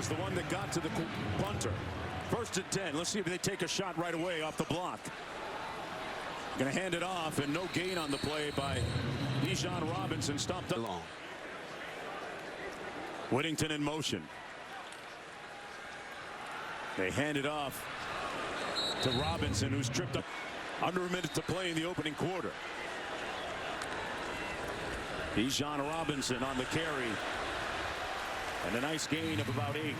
was the one that got to the punter. 1st and 10. Let's see if they take a shot right away off the block. Going to hand it off, and no gain on the play by Bijan Robinson. Stopped up. Long. Whittington in motion. They hand it off to Robinson, who's tripped up. Under a minute to play in the opening quarter. Bijan Robinson on the carry. And a nice gain of about 8. And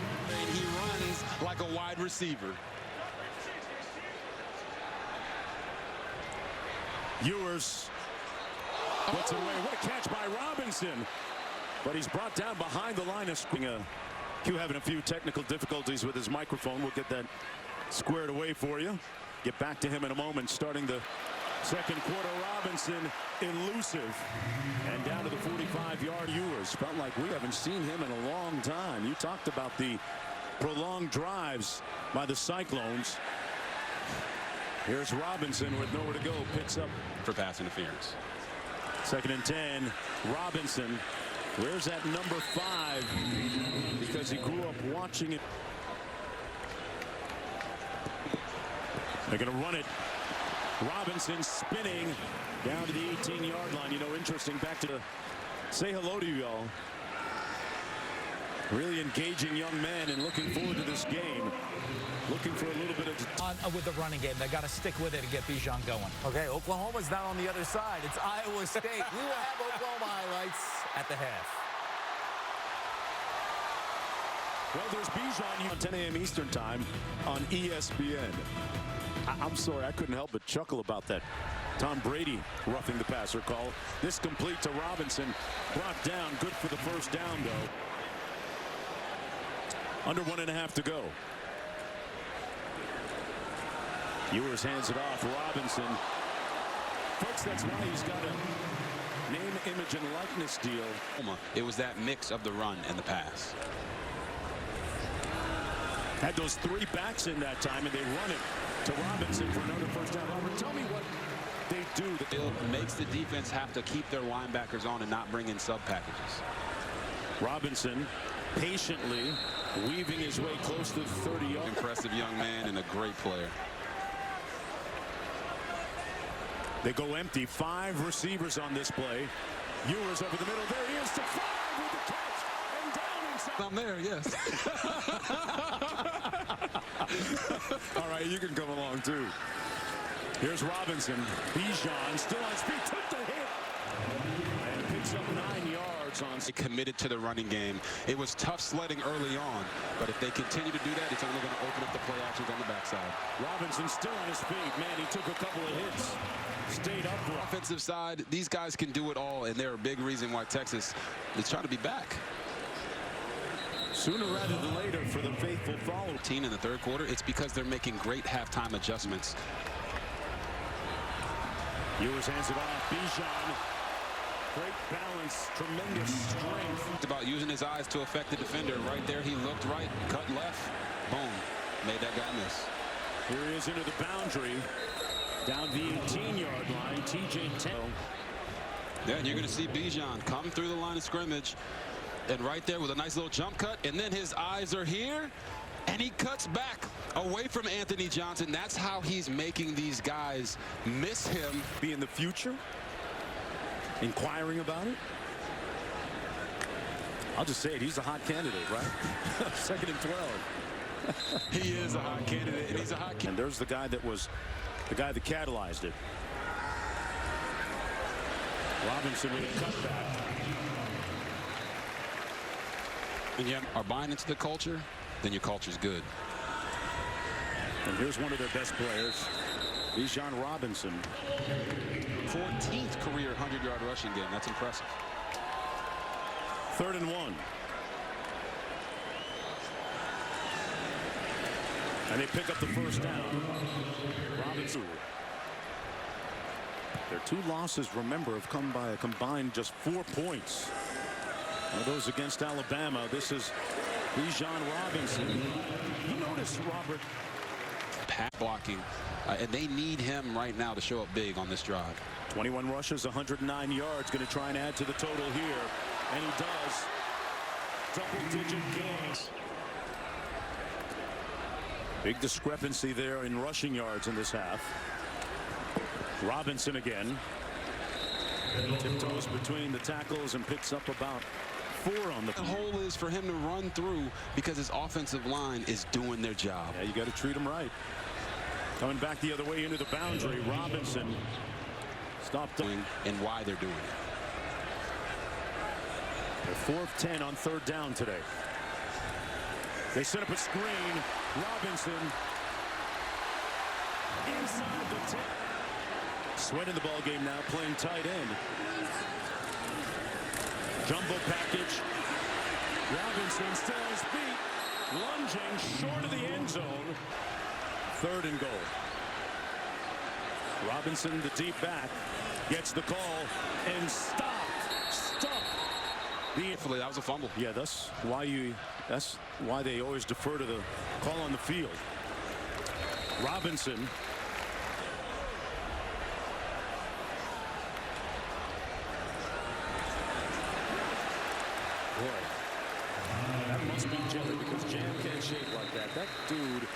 he runs like a wide receiver. Ewers puts it away. What a catch by Robinson. But he's brought down behind the line of scrimmage. Q having a few technical difficulties with his microphone. We'll get that squared away for you. Get back to him in a moment. Starting the second quarter, Robinson elusive. And down to the 45-yard. Ewers felt like we haven't seen him in a long time. You talked about the prolonged drives by the Cyclones. Here's Robinson with nowhere to go. Picks up for pass interference. 2nd and 10. Robinson. Where's that number 5? Because he grew up watching it. They're going to run it. Robinson spinning down to the 18-yard line. You know, interesting. Back to say hello to you all. Really engaging young man and looking forward to this game. Looking for a little bit of with the running game. They got to stick with it and get Bijan going. Okay, Oklahoma's now on the other side. It's Iowa State. We will have Oklahoma highlights at the half. Well, there's Bijan on 10 a.m. Eastern time on ESPN. I'm sorry, I couldn't help but chuckle about that. Tom Brady roughing the passer call. This complete to Robinson. Brought down. Good for the first down, though. Under 1.5 to go. Ewers hands it off. Robinson. Folks, that's why he's got a name, image, and likeness deal. It was that mix of the run and the pass. Had those 3 backs in that time, and they run it to Robinson for another first down. Robert, tell me what they do. It makes the defense have to keep their linebackers on and not bring in sub packages. Robinson patiently weaving his way close to 30 yards. Impressive young man and a great player. They go empty. 5 receivers on this play. Ewers over the middle. There he is to 5 with the catch. And down inside. I'm there, yes. All right, you can come along too. Here's Robinson. Bijan still on his feet. Took the hit. And picks up 9 yards on. They committed to the running game. It was tough sledding early on, but if they continue to do that, it's only going to open up the play options on the backside. Robinson still on his feet. Man, he took a couple of hits. Stayed up. Offensive side, these guys can do it all, and they're a big reason why Texas is trying to be back. Sooner rather than later for the faithful follow. In the third quarter, it's because they're making great halftime adjustments. Ewers hands it off. Bijan. Great balance, tremendous strength. It's about using his eyes to affect the defender. Right there, he looked right, cut left, boom, made that guy miss. Here he is into the boundary. Down the 18-yard line, TJ 10. Yeah, and you're going to see Bijan come through the line of scrimmage. And right there with a nice little jump cut. And then his eyes are here. And he cuts back away from Anthony Johnson. That's how he's making these guys miss him. Be in the future. Inquiring about it. I'll just say it. He's a hot candidate, right? 2nd and 12. He is a hot candidate. And he's a hot candidate. And there's the guy that was the guy that catalyzed it. Robinson with a cutback. And you are buying into the culture, then your culture's good. And here's one of their best players, Bijan Robinson. 14th career 100-yard rushing game. That's impressive. 3rd and 1. And they pick up the first down. Robinson. Their 2 losses, remember, have come by a combined just 4 points. One of those against Alabama. This is Bijan Robinson. You notice, Robert, pass blocking, and they need him right now to show up big on this drive. 21 rushes, 109 yards. Going to try and add to the total here. And he does. Double-digit gains. Big discrepancy there in rushing yards in this half. Robinson again. Tiptoes between the tackles and picks up about 4 on the hole is for him to run through because his offensive line is doing their job. Yeah, you got to treat him right. Coming back the other way into the boundary. Robinson stopped and why they're doing it. They're 4th 10 on 3rd down today. They set up a screen. Robinson inside the 10. Sweat in the ball game now, playing tight end. Jumbo package. Robinson still on his feet, lunging short of the end zone. 3rd and goal. Robinson, the deep back, gets the call and stuffed. That was a fumble. Yeah, that's why they always defer to the call on the field. Robinson. Boy, that must be Jerry because Jam can't shake like that. That dude